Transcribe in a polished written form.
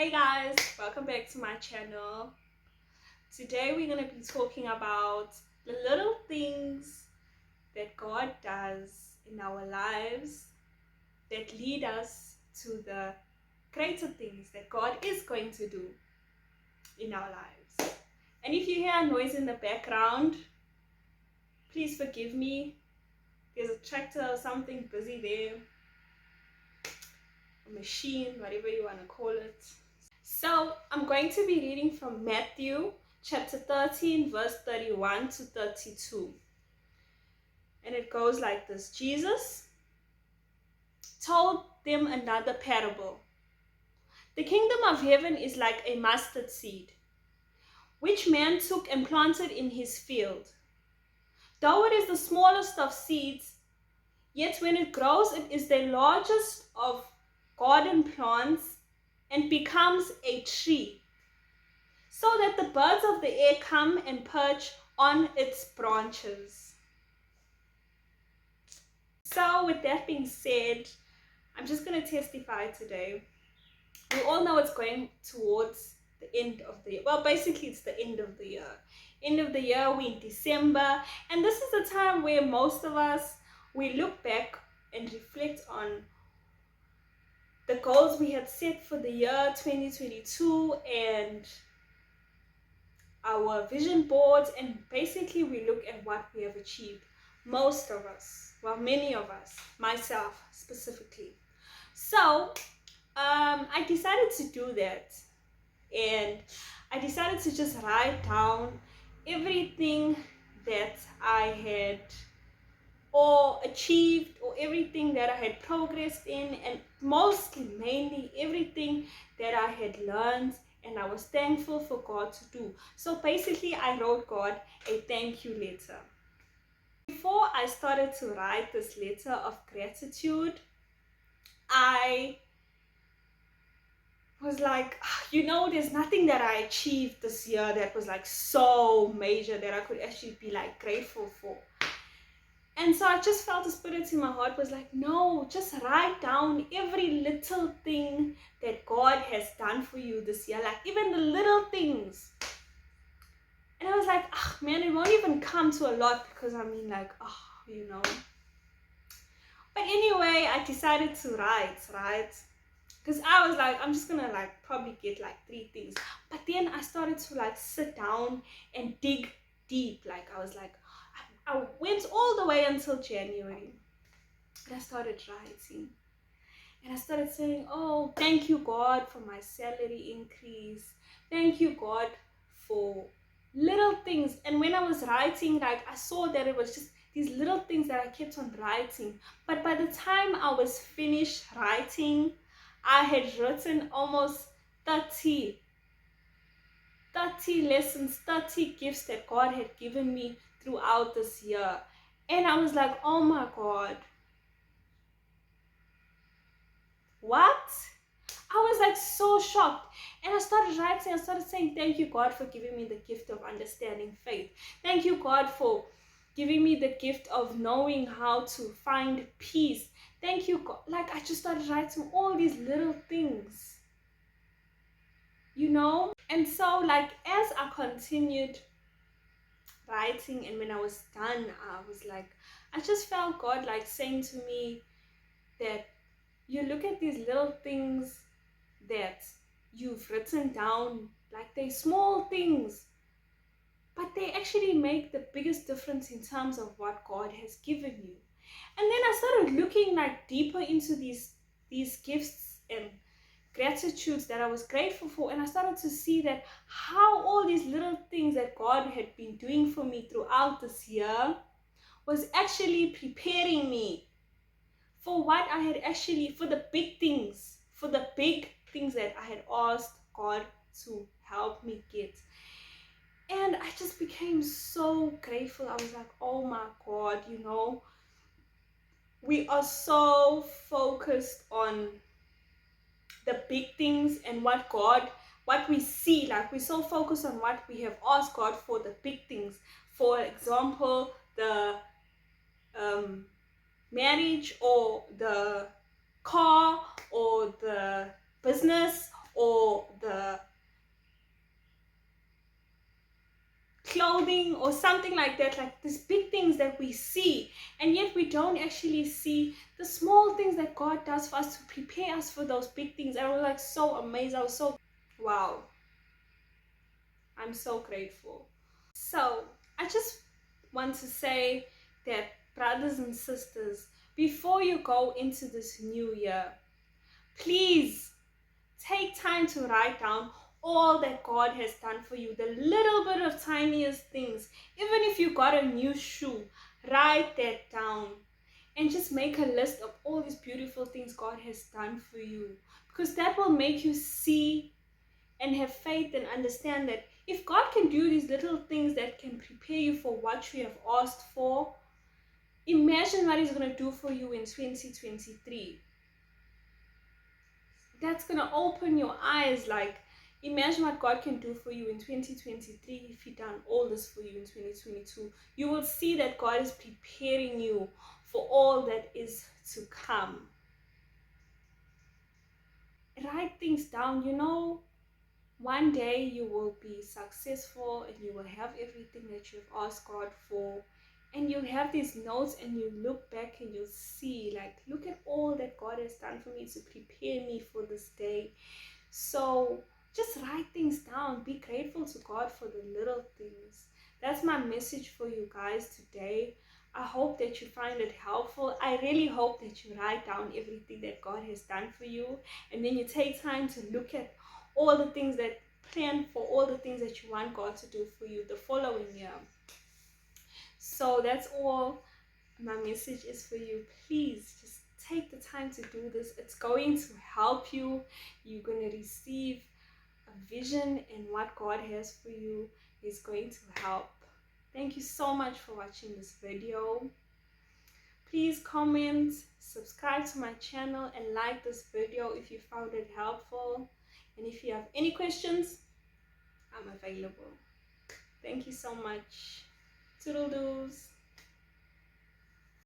Hey guys, welcome back to my channel. Today we're going to be talking about the little things that God does in our lives that lead us to the greater things that God is going to do in our lives. And if you hear a noise in the background, please forgive me. There's a tractor or something busy there, a machine, whatever you want to call it. So I'm going to be reading from Matthew chapter 13 verse 31 to 32. And it goes like this. Jesus told them another parable. The kingdom of heaven is like a mustard seed, which man took and planted in his field. Though it is the smallest of seeds, yet when it grows, it is the largest of garden plants and becomes a tree, so that the birds of the air come and perch on its branches. So with that being said, I'm just going to testify today. We all know it's going towards the end of the year. Well, basically it's the end of the year. End of the year, we're in December, and this is the time where most of us, we look back and reflect on the goals we had set for the year 2022 and our vision boards, and basically we look at what we have achieved. Most of us, well, many of us, myself specifically. So I decided to do that, and I decided to just write down everything that I had or achieved, or everything that I had progressed in, and mainly everything that I had learned and I was thankful for God to do. So basically I wrote God a thank you letter. Before I started to write this letter of gratitude, I was like, there's nothing that I achieved this year that was like so major that I could actually be like grateful for. And so I just felt the spirit in my heart was like, no, just write down every little thing that God has done for you this year, like even the little things. And I was like, man, it won't even come to a lot because But anyway, I decided to write, because I was like, I'm just gonna like probably get like 3 things. But then I started to like sit down and dig deep. Like I was like, I went all the way until January, and I started writing, and I started saying, oh, thank you God for my salary increase, thank you God for little things. And when I was writing, like I saw that it was just these little things that I kept on writing. But by the time I was finished writing, I had written almost 30 lessons, 30 gifts that God had given me throughout this year. And I was like, oh my God, what? I was like so shocked. And I started writing, I started saying, thank you God for giving me the gift of understanding faith. Thank you God for giving me the gift of knowing how to find peace. Thank you God. Like I just started writing all these little things, And so like as I continued writing, and when I was done, I was like, I just felt God like saying to me that you look at these little things that you've written down, like they small things, but they actually make the biggest difference in terms of what God has given you. And then I started looking like deeper into these gifts and gratitudes that I was grateful for, and I started to see that how all these little things that God had been doing for me throughout this year was actually preparing me for what I had for the big things, that I had asked God to help me get. And I just became so grateful. I was like, oh my God, we are so focused on the big things and what we see. Like we're so focused on what we have asked God for, the big things. For example, the marriage, or the car, or the business, or building or something like that, like these big things that we see, and yet we don't actually see the small things that God does for us to prepare us for those big things. And I was like so amazed. I was so, wow, I'm so grateful. So I just want to say that, brothers and sisters, before you go into this new year, please take time to write down all that God has done for you, the little bit of tiniest things. Even if you got a new shoe, write that down and just make a list of all these beautiful things God has done for you, because that will make you see and have faith and understand that if God can do these little things that can prepare you for what you have asked for, imagine what He's going to do for you in 2023. That's going to open your eyes. Like, imagine what God can do for you in 2023 if He done all this for you in 2022. You will see that God is preparing you for all that is to come. Write things down. One day you will be successful and you will have everything that you've asked God for, and you'll have these notes and you look back and you'll see, like, look at all that God has done for me to prepare me for this day. So just write things down. Be grateful to God for the little things. That's my message for you guys today. I hope that you find it helpful. I really hope that you write down everything that God has done for you, and then you take time to look at all the things that plan for all the things that you want God to do for you the following year. So that's all my message is for you. Please just take the time to do this. It's going to help you. You're going to receive a vision, and what God has for you is going to help. Thank you so much for watching this video. Please comment, subscribe to my channel, and like this video if you found it helpful. And if you have any questions, I'm available. Thank you so much. Toodle-doos.